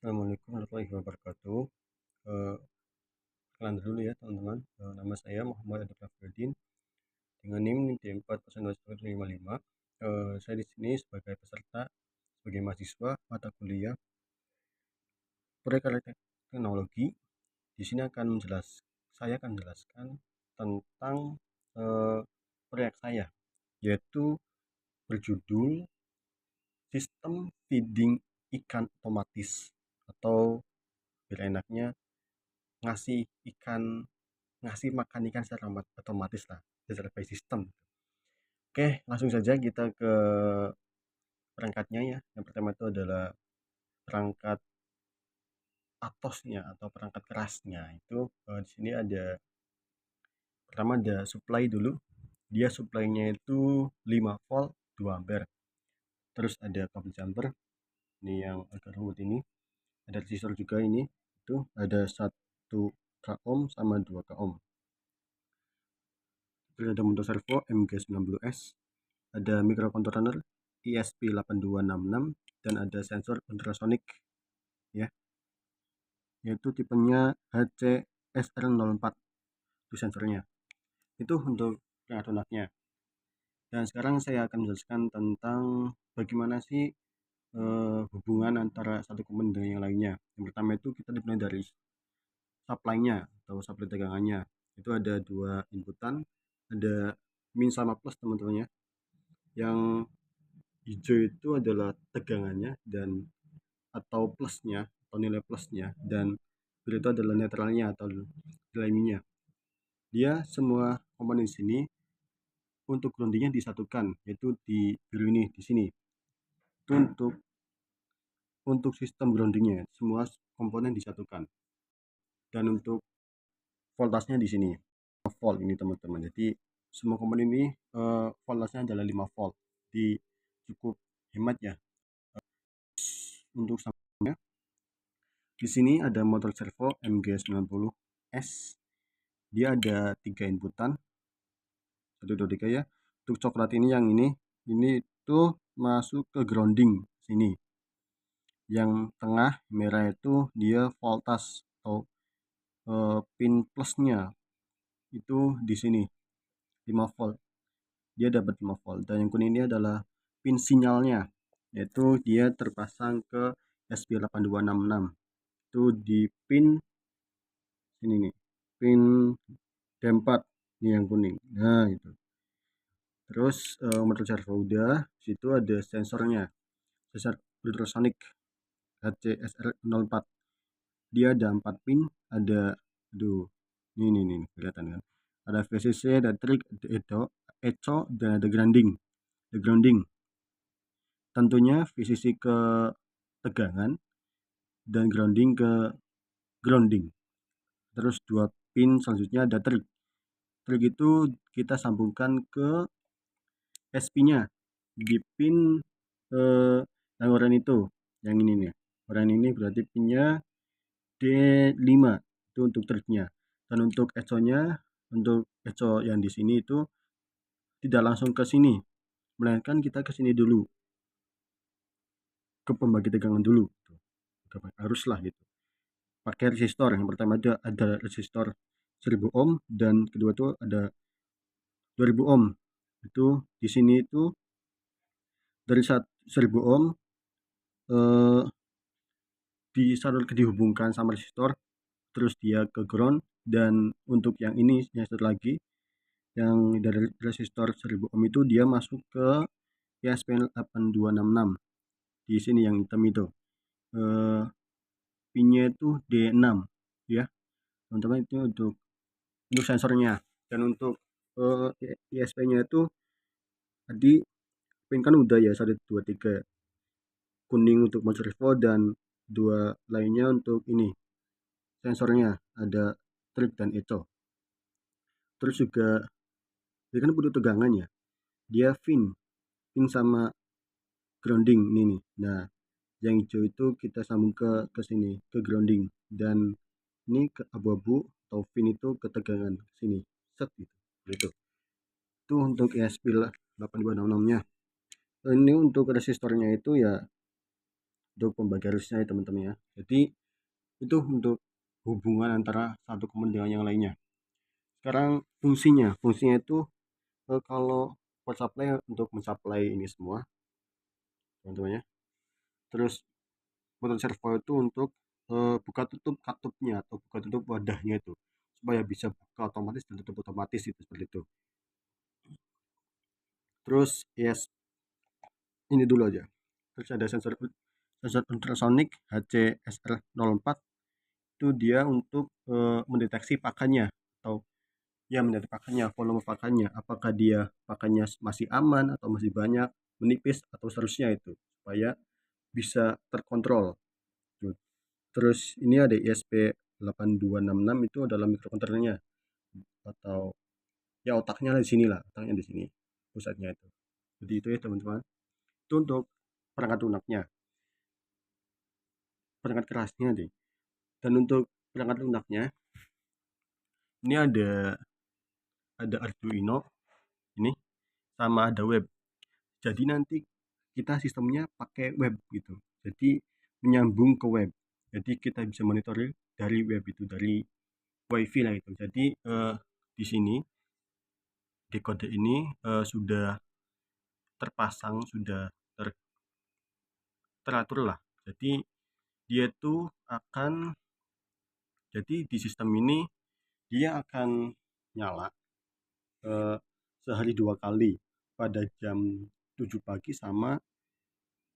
Assalamualaikum warahmatullahi wabarakatuh. Eh, Perkenalan dulu ya teman-teman. Nama saya Muhammad Adi Fardin dengan NIM D4021155. Saya di sini sebagai peserta, sebagai mahasiswa mata kuliah proyek elektrik teknologi. Di sini saya akan menjelaskan tentang eh, proyek saya, yaitu berjudul Sistem Feeding Ikan Otomatis, atau bila enaknya ngasih ikan ngasih makan ikan secara otomatis lah, secara by system. Oke, langsung saja kita ke perangkatnya ya. Yang pertama itu adalah perangkat atosnya atau perangkat kerasnya. Itu di sini ada, pertama ada supply dulu. Dia supply-nya itu 5 volt 2 ampere. Terus ada couple jumper, ini yang agak rumit ini. Ada resistor juga ini. Itu ada 1 k ohm sama 2 k ohm. Terus ada motor servo MG90S, ada microcontroller ESP8266, dan ada sensor ultrasonic ya, yaitu tipenya HCSR04. Itu sensornya. Itu untuk perangkat lunaknya. Dan sekarang saya akan menjelaskan tentang bagaimana sih hubungan antara satu komponen dengan yang lainnya. Yang pertama itu kita dimulai dari supply-nya atau supply tegangannya. Itu ada 2 inputan, ada min sama plus teman-teman ya. Yang hijau itu adalah tegangannya dan atau plusnya atau nilai plusnya, dan biru itu adalah netralnya atau nilai minusnya. Dia semua komponen di sini untuk groundingnya disatukan, yaitu di biru ini di sini. Itu untuk sistem groundingnya semua komponen disatukan. Dan untuk voltasenya di sini 5 volt ini teman-teman. Jadi semua komponen ini voltasnya adalah 5 volt. Di cukup hemat ya. Untuk sampingnya di sini ada motor servo MG90S. Dia ada 3 inputan, 1 2 3 ya. Untuk coklat ini, yang ini tuh masuk ke grounding sini. Yang tengah merah itu dia voltas atau pin plusnya itu di sini 5 volt. Dia dapat 5 volt. Dan yang kuning ini adalah pin sinyalnya, yaitu dia terpasang ke SP8266. Itu di pin sini nih, pin D4 ini yang kuning. Nah, itu. Terus motor servo udah, situ ada sensornya. Sensor ultrasonic HCSR04. Dia ada 4 pin, ada ini kelihatan kan. Ada VCC, ada trig, ada echo, dan ada grounding. The grounding. Tentunya VCC ke tegangan dan grounding ke grounding. Terus 2 pin selanjutnya ada trig. Trig itu kita sambungkan ke SP-nya di pin yang oranye itu, yang ini nih. Oranye ini berarti pinnya D5 itu untuk trignya. Dan untuk echo-nya, untuk echo yang di sini itu tidak langsung ke sini, melainkan kita ke sini dulu, ke pembagi tegangan dulu. Haruslah gitu. Pakai resistor. Yang pertama ada resistor 1000 ohm, dan kedua itu ada 2000 ohm. Itu di sini itu dari 1000 ohm dihubungkan sama resistor, terus dia ke ground. Dan untuk yang ini yang satu lagi, yang dari resistor 1000 ohm itu dia masuk ke ESP8266 di sini yang hitam itu. Pinnya itu D6 ya teman-teman. Itu untuk sensornya. Dan untuk ISP-nya itu tadi pin kan udah ya, 1 2 3 kuning untuk motor servo, dan 2 lainnya untuk ini sensornya, ada trig dan echo. Terus juga dia kan butuh tegangannya, dia pin sama grounding ini nih. Nah, yang hijau itu kita sambung ke sini, ke grounding, dan ini ke abu-abu atau pin itu ke tegangan sini, set gitu. Itu untuk ESP 8266 nya. Ini untuk resistornya itu ya untuk pembagian resource ya teman-teman ya. Jadi itu untuk hubungan antara satu komponen dengan yang lainnya. Sekarang fungsinya itu kalau power supply untuk mensuplai ini semua teman-teman ya. Terus motor servo itu untuk buka tutup katupnya atau buka tutup wadahnya itu supaya bisa buka otomatis dan tutup otomatis itu seperti itu. Terus yes, ini dulu aja. Terus ada sensor ultrasonic HCSR04, itu dia untuk mendeteksi pakannya atau ya mendeteksi pakannya, volume pakannya, apakah dia pakannya masih aman atau masih banyak, menipis atau seterusnya itu supaya bisa terkontrol. Terus ini ada ISP8266, itu adalah mikrokontrolernya atau ya otaknya di sini lah, otaknya di sini pusatnya itu. Jadi itu ya teman-teman. Itu untuk perangkat lunaknya, perangkat kerasnya deh. Dan untuk perangkat lunaknya ini ada Arduino ini sama ada web. Jadi nanti kita sistemnya pakai web gitu. Jadi menyambung ke web. Jadi kita bisa monitor dari web itu, dari wifi lah itu. Jadi di sini dekode ini sudah terpasang, sudah teratur lah. Jadi dia tuh akan, jadi di sistem ini dia akan nyala sehari 2 kali pada jam 7 pagi sama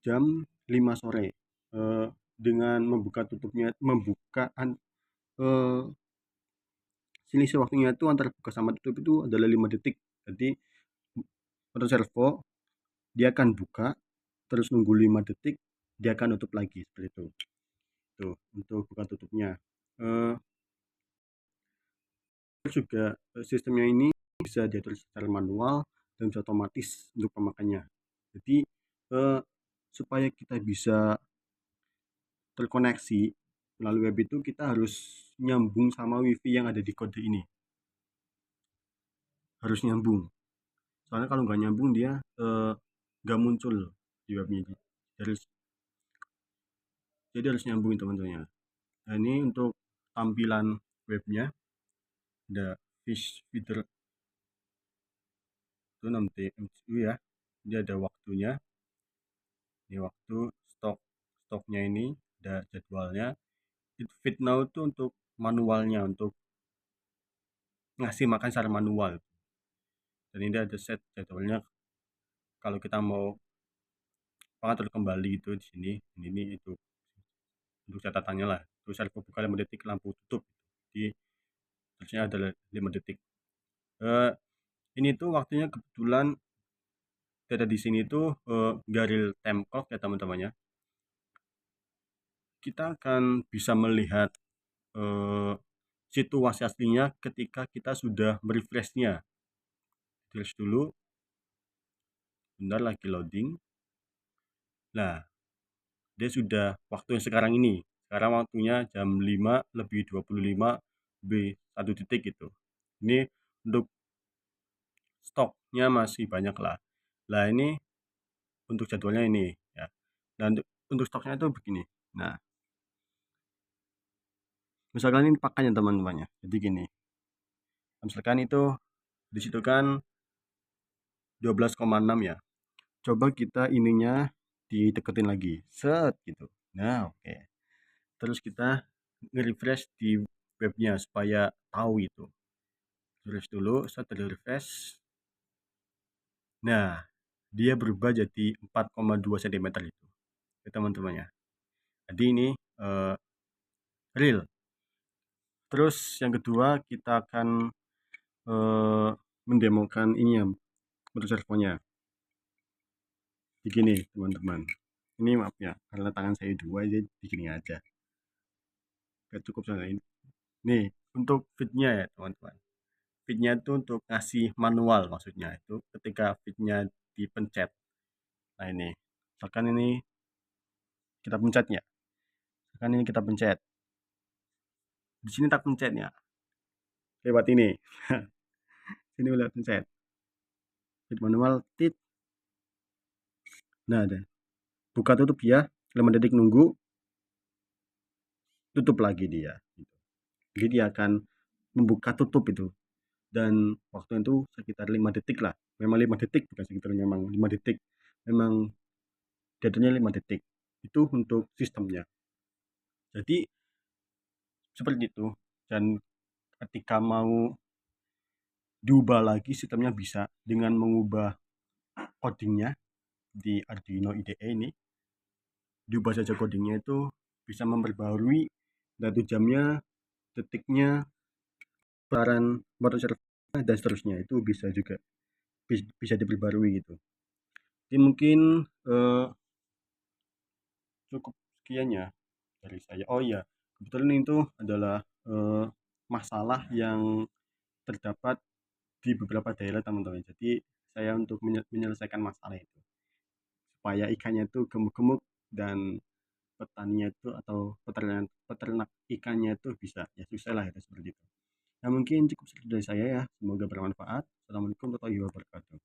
jam 5 sore dengan membuka tutupnya, selisih waktunya itu antara buka sama tutup itu adalah 5 detik. Jadi motor servo dia akan buka terus nunggu 5 detik, dia akan tutup lagi seperti itu. Tuh untuk buka tutupnya. Juga sistemnya ini bisa diatur secara manual dan bisa otomatis untuk pemakannya. Jadi supaya kita bisa terkoneksi melalui web itu kita harus nyambung sama wifi yang ada di kode ini, harus nyambung. Soalnya kalau nggak nyambung dia nggak muncul di webnya. Jadi harus nyambung teman-teman. Nah ini untuk tampilan webnya, ada fish feeder itu 6 TMCU ya. Dia ada waktunya, ini waktu stoknya, ini ada jadwalnya. Feed now itu untuk manualnya, untuk ngasih makan secara manual. Dan ini ada set jadwalnya kalau kita mau pengatur kembali itu di sini. Ini itu untuk catatannya lah. Terus servo buka 5 detik, lampu tutup. Jadi terusnya ada 5 detik. Ini tuh waktunya kebetulan data di sini tuh nggak real time clock ya teman-teman ya. Kita akan bisa melihat situasi aslinya ketika kita sudah merefreshnya. Terus dulu, bentar lagi loading. Nah, dia sudah waktu yang sekarang ini. Sekarang waktunya jam 5:25 B1 detik gitu. Ini untuk stoknya masih banyak lah. Nah ini untuk jadwalnya ini ya. Dan untuk stoknya itu begini. Nah, misalkan ini pakannya teman-temannya. Jadi gini. Misalkan itu di situ kan 12,6 ya. Coba kita ininya dideketin lagi. Set gitu. Nah, oke. Terus kita nge-refresh di webnya supaya tahu itu. Terus dulu set refresh. Nah, dia berubah jadi 4,2 cm itu. Ya, teman-temannya. Jadi ini real. Terus yang kedua kita akan mendemokan ini ya, motor servonya. Begini teman-teman. Ini maaf ya, karena tangan saya dua jadi begini aja. Gak cukup sana ini. Nih, untuk feednya ya teman-teman. Feednya itu untuk ngasih manual, maksudnya itu ketika feednya dipencet. Nah ini, misalkan ini kita pencetnya. Misalkan ini kita pencet. Di sini tak pencetnya. Lewat ini. Sini lewat pencet. Feed manual, tit. Nah ada. Buka tutup ya. 5 detik nunggu, tutup lagi dia gitu. Jadi dia akan membuka tutup itu, dan waktu itu sekitar 5 detik lah. Memang 5 detik, bukan sekitar, memang 5 detik. Memang jatuhnya 5 detik. Itu untuk sistemnya. Jadi seperti itu. Dan ketika mau diubah lagi sistemnya bisa dengan mengubah codingnya di Arduino IDE ini. Diubah saja codingnya, itu bisa memperbarui datu jamnya, detiknya, putaran motor servonya, dan seterusnya. Itu bisa juga bisa diperbarui gitu. Jadi mungkin cukup sekian ya dari saya. Oh iya, kebetulan itu adalah masalah yang terdapat di beberapa daerah teman-teman. Jadi saya untuk menyelesaikan masalah itu supaya ikannya itu gemuk-gemuk, dan petaninya itu atau peternak peternak ikannya itu bisa ya susah lah itu seperti itu. Nah mungkin cukup sekian dari saya ya, semoga bermanfaat. Assalamualaikum warahmatullahi wabarakatuh.